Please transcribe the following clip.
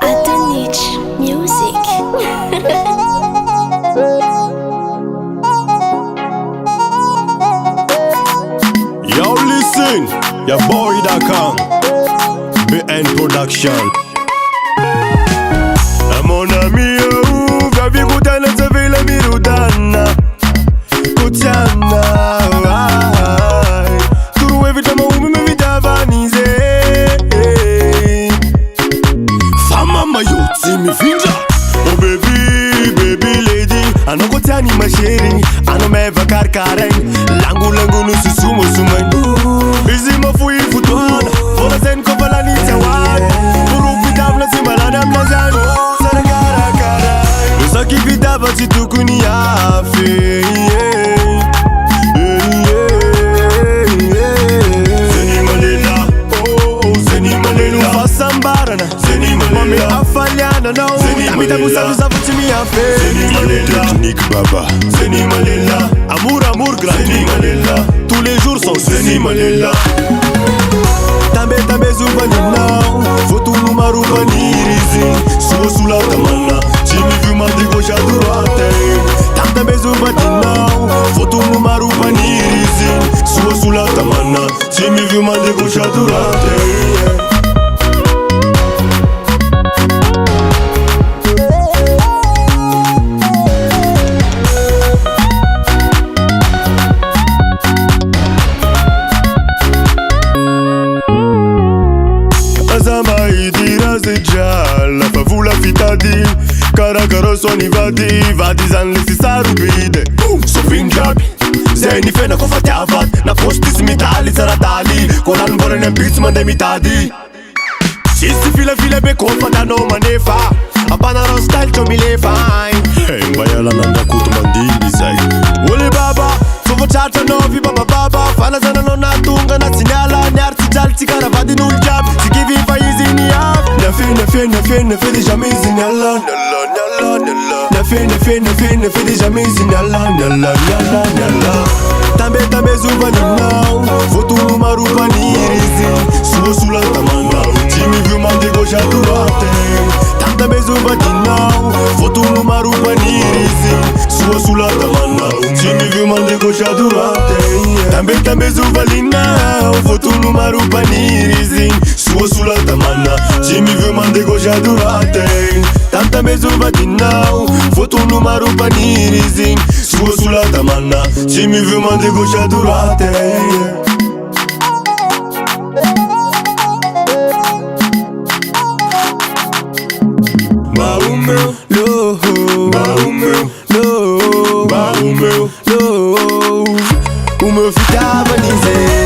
Atonich Music. Yo, listen, your boy.com, BN Production. Mon ami, viens écouter les villes mirudana, Kutiana. Turu évidemment où me vita vanisé. Fama mayo, si mi finja. Oh baby, baby lady, ano Kutiani ma chérie, ano me va karkareng, langu nu susumo sumen. Busy ma fui futwana, vola sen kovala ni tawad, turu vidavna si maladam nazani. Saki vida bati tukuni afe. Zeni Malela, oh Zeni Malela. Fasambarana, Zeni Malela. Mami afaliana no. Tamita musa zavutimi afe. Zeni Malela, technique baba. Zeni Malela, amour gratuit. Zeni Malela, tous les jours sont Zeni Malela. Tambe zubanina, fotu numaru banirizi, suo sulla tamana. Jimmy vu ma de gauche à droite. Tanta beso batina, foto numaru panirizi, suo sulla tamana. Jimmy vu ma de gauche à droite. La favula fitadi, karakara soni vadi zanlisi sarubide. So finjabi, zeni fena kofati avat, na postis mitali saratali, kolan bolen en beats mande mitadi. Sisi file be kofa no manefa, apana style chomi le fine. Hey mbayala nanda kutu mandili zai. Wole baba, sofo chata novi baba, fana zana no natunga na sinyala, nyarti jalti karavadi nuljab, sikivi fa easy ni ab. Ne fais jamais zignala. Ne fais jamais zignala. Tambe zubanina, foto numaru panirizi, suo sulla tamana. Jimmy vu ma de gauche à droite. Tambe zubanina, foto numaru panirizi, suo sulla tamana. Jimmy vu ma de gauche à droite. Tambe zubanina, foto numaru panirizi, suo sulla tamana. Jimmy vu ma de gauche à droite. Tambe zubanina, foto numaru panirizi, suo sulla tamana. Jimmy vu ma de gauche à droite. Baumeu, lo, baumeu, lo, baumeu, lo. O meu filho tá agonizando.